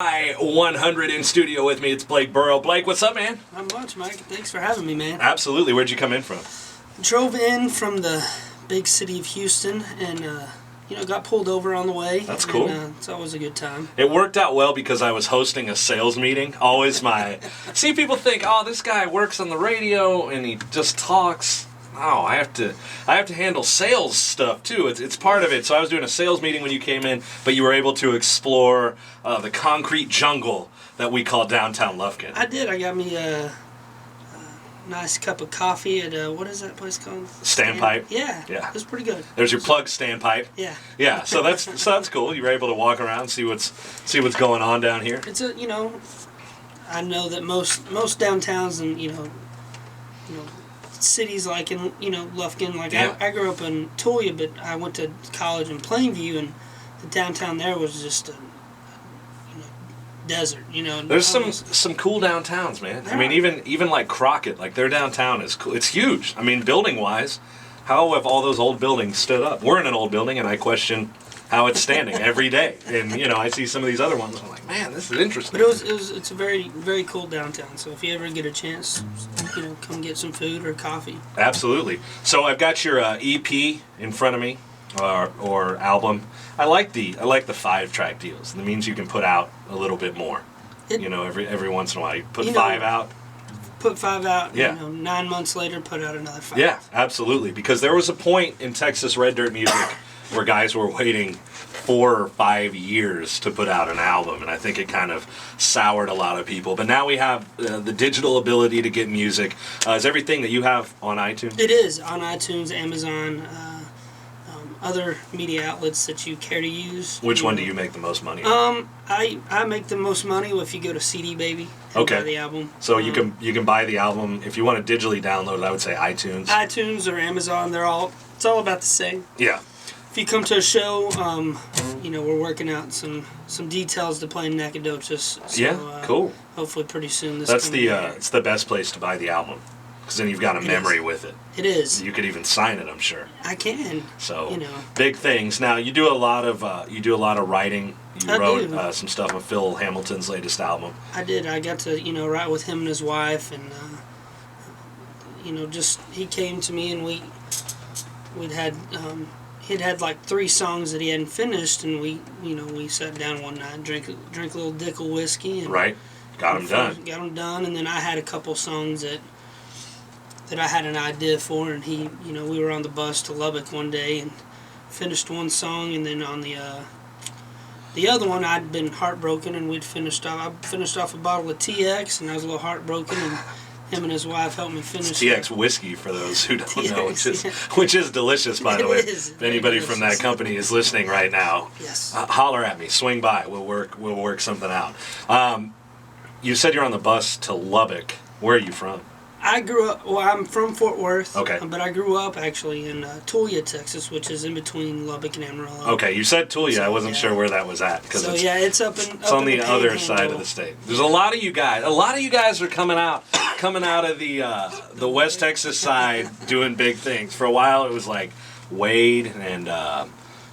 Y100 in studio with me. It's Blake Burrow. Blake, what's up, man? Not much, Mike. Thanks for having me, man. Absolutely. Where'd you come in from? Drove in from the big city of Houston and, got pulled over on the way. That's cool. And, it's always a good time. It worked out well because I was hosting a sales meeting. Always see, people think, oh, this guy works on the radio and he just talks. Oh, I have to handle sales stuff too. It's part of it. So I was doing a sales meeting when you came in, but you were able to explore the concrete jungle that we call downtown Lufkin. I did. I got me a nice cup of coffee at what is that place called? Standpipe. Yeah. Yeah. It was pretty good. There's your plug, Standpipe. Yeah. Yeah. So that's cool. You were able to walk around, see what's going on down here. It's I know that most downtowns and cities like in Lufkin, like yeah. I grew up in Tulia, but I went to college in Plainview, and the downtown there was just a desert. There's some cool downtowns, man. I mean, even like Crockett, like their downtown is cool. It's huge. I mean, building wise, how have all those old buildings stood up? We're in an old building, and I question how it's standing every day. And I see some of these other ones, and I'm like, man, this is interesting. But it's a very, very cool downtown. So if you ever get a chance, come get some food or coffee. Absolutely. So I've got your EP in front of me, or album. I like the 5-track deals. That means you can put out a little bit more. Every once in a while, you put 5 out. Put 5 out. Yeah. 9 months later, put out another 5. Yeah, absolutely. Because there was a point in Texas Red Dirt music where guys were waiting 4 or 5 years to put out an album, and I think it kind of soured a lot of people. But now we have the digital ability to get music. Is everything that you have on iTunes? It is on iTunes, Amazon, other media outlets that you care to use. Which one do you make the most money on? I make the most money if you go to CD Baby and buy the album. So you can buy the album if you want to digitally download it. I would say iTunes. iTunes or Amazon, it's all about the same. Yeah. If you come to a show, we're working out some details to play in Nacogdoches. So, yeah, cool. Hopefully pretty soon. It's the best place to buy the album, because then you've got a memory with it. It is. You could even sign it, I'm sure. I can. So big things. Now you do a lot of writing. You wrote some stuff on Phil Hamilton's latest album. I did. I got to write with him and his wife, and he came to me and we'd had. He'd had like 3 songs that he hadn't finished, and we sat down one night, drank a little Dickel whiskey, and got them done, and then I had a couple songs that I had an idea for, and we were on the bus to Lubbock one day and finished one song, and then on the other one I'd been heartbroken, and I finished off a bottle of TX, and I was a little heartbroken, and him and his wife helped me finish. It's TX whiskey, for those who don't know, which is delicious, by the way. If anybody from that company is listening right now, yes, holler at me, swing by. We'll work something out. You said you're on the bus to Lubbock. Where are you from? I grew up. Well, I'm from Fort Worth. Okay. But I grew up actually in Tulia, Texas, which is in between Lubbock and Amarillo. Okay, you said Tulia. So, I wasn't sure where that was at, because it's up in. It's on the other side of the state. There's a lot of you guys. A lot of you guys are coming out of the West Texas side doing big things. For a while, it was like Wade and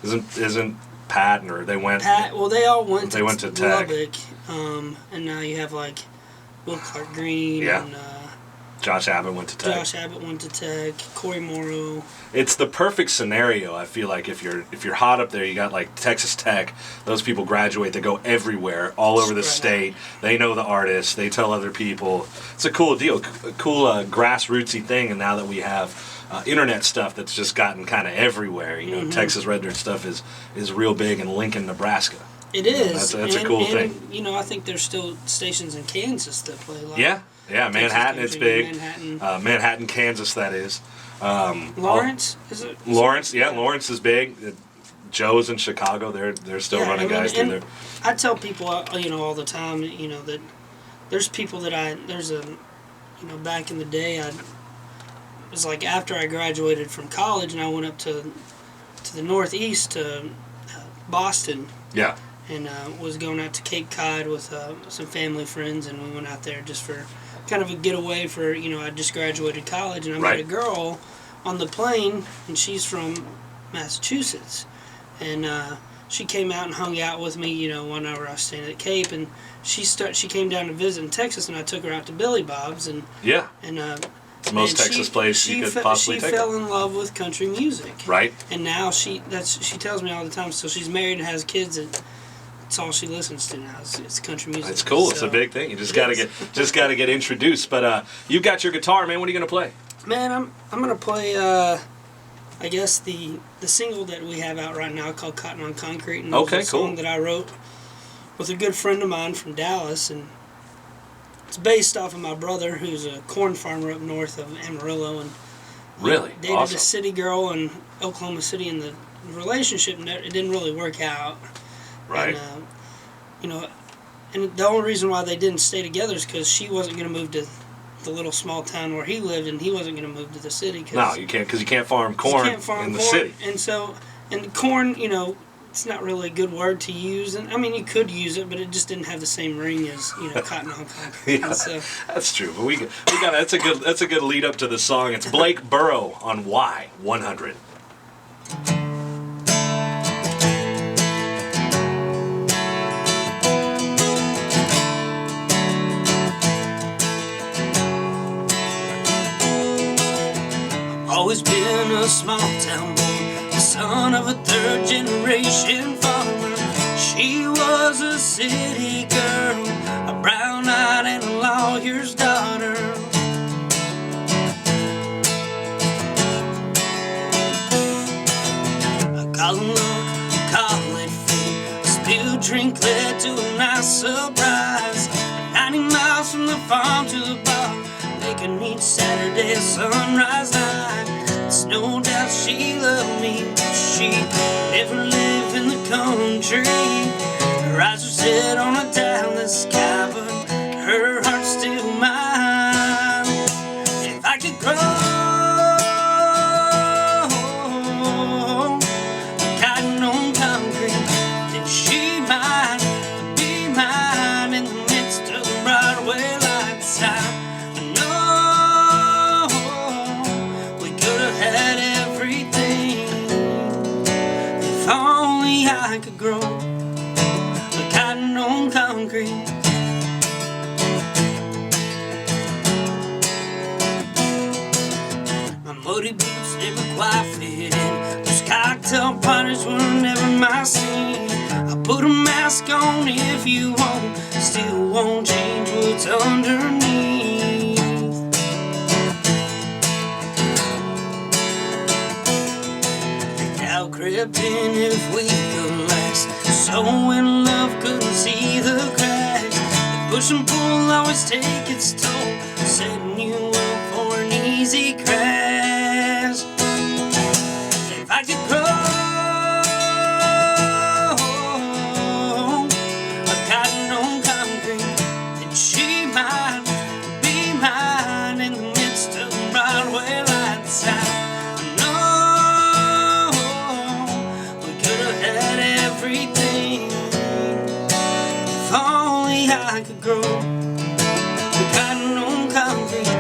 isn't Pat, or they went. Well, they all went. They went to Tech. Lubbock, and now you have like Will Clark Green. Yeah. And, Josh Abbott went to Tech. Josh Abbott went to Tech. Corey Morrow. It's the perfect scenario. I feel like if you're hot up there, you got like Texas Tech. Those people graduate. They go everywhere, all over the state. They know the artists. They tell other people. It's a cool deal, a cool grassrootsy thing. And now that we have internet stuff that's just gotten kind of everywhere, Texas Red Dirt stuff is real big in Lincoln, Nebraska. It is. That's a cool thing. I think there's still stations in Kansas that play a lot. Yeah, Manhattan, it's big. Manhattan, Kansas, that is. Lawrence, is it? Lawrence, yeah, Lawrence is big. Joe's in Chicago. They're still running guys through there. I tell people, all the time, that there's people that back in the day, it was like after I graduated from college and I went up to the Northeast to Boston. Yeah. And was going out to Cape Cod with some family friends, and we went out there just for kind of a getaway for, I just graduated college, and I met a girl on the plane, and she's from Massachusetts. And she came out and hung out with me, you know, whenever I was staying at Cape, and she came down to visit in Texas, and I took her out to Billy Bob's, and yeah, and most Texas place you could possibly take. She fell in love with country music, right? And now she tells me all the time. So she's married and has kids, and it's all she listens to now. It's country music. It's cool. So, it's a big thing. You just gotta get introduced. But you got your guitar, man. What are you gonna play? Man, I'm gonna play. I guess the single that we have out right now called "Cotton on Concrete," and okay, it's a song that I wrote with a good friend of mine from Dallas, and it's based off of my brother, who's a corn farmer up north of Amarillo, and really dated awesome. a city girl in Oklahoma City, and the relationship it didn't really work out. Right. And, you know, and the only reason why they didn't stay together is because she wasn't going to move to the little small town where he lived, and he wasn't going to move to the city. No, you can't, because you can't farm corn in the city. And so, and corn, you know, it's not really a good word to use. And I mean, you could use it, but it just didn't have the same ring as, you know, cotton on concrete. Yeah, so, that's true. But we got that's a good lead up to the song. It's Blake Burrow on Y100. Always been a small town boy, the son of a third generation farmer. She was a city girl, a brown-eyed and a lawyer's daughter. A calling look, call it fate. A spilled drink led to a nice surprise. 90 miles from the farm to the bar, making each Saturday a sunrise night. It's no doubt she loved me, but she never lived in the country. Her eyes were set on a Dallas sky, but her heart's still mine. If I could grow cotton on concrete, then she might be mine in the midst of the Broadway lights. I know we could have had everything if only I could grow cotton on concrete. My muddy boots never quite fit in. Those cocktail parties were never my scene. I put a mask on if you want, still won't change what's underneath. Doubt crept in if we could last, so when love couldn't see the cracks. The push and pull always take its toll, setting you up for an easy crash. If I could grow a cotton on concrete, then she might be mine in the midst of the Broadway lights. I know we could have had everything if only I could grow the cotton on concrete.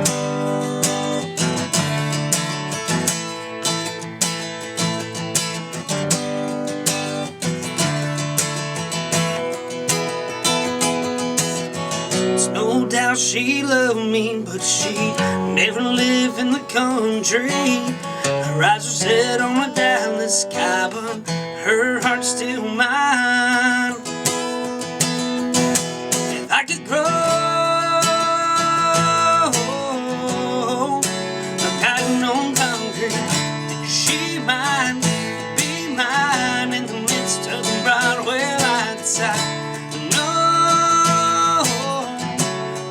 No doubt she loved me, but she never lived in the country. Her eyes were set on a Dallas sky, but her heart's still mine. If I could grow a cotton on concrete, then she might be mine in the midst of the Broadway lights. I know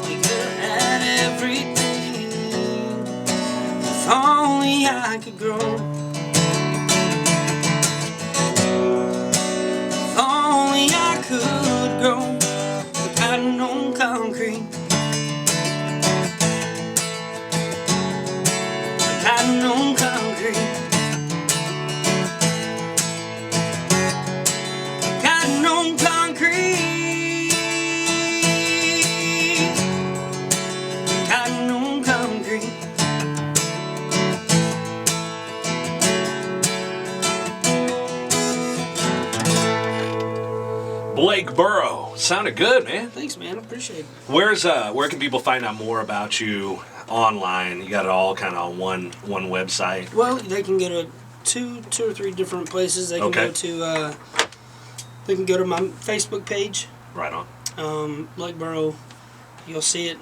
we could have had everything if only I could grow. If only I could grow the cotton on concrete. The cotton on concrete. Cotton on concrete. Cotton on concrete. Sounded good, man. Thanks, man. I appreciate it. Where can people find out more about you online? You got it all kind of on one website. Well, they can go to two or three different places. They can go to my Facebook page. Right on. Blake Burrow, you'll see it.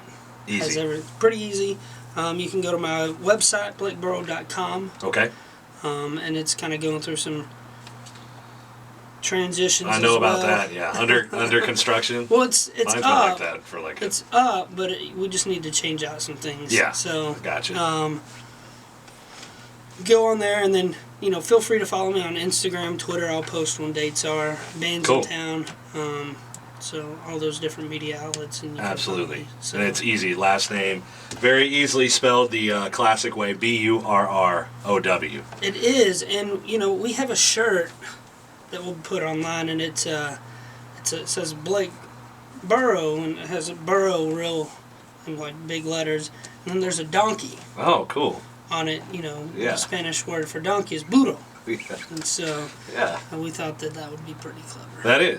Easy. Pretty easy. You can go to my website, blakeburrow.com. Okay. And it's kind of going through some transitions. I know about that. Yeah, under construction. Well, it's Mine's been up. like that for like. It's up, but we just need to change out some things. Yeah. So Gotcha. Go on there, and then feel free to follow me on Instagram, Twitter. I'll post when dates are, bands in town. So all those different media outlets, and you absolutely. Can follow me. So, and it's easy. Last name very easily spelled the classic way. Burrow. It is, and we have a shirt that we'll put online, and it says Blake Burrow, and it has a Burrow real in like big letters, and then there's a donkey. Oh, cool. On it, the Spanish word for donkey is burro. Yeah. And so yeah, we thought that would be pretty clever. That is.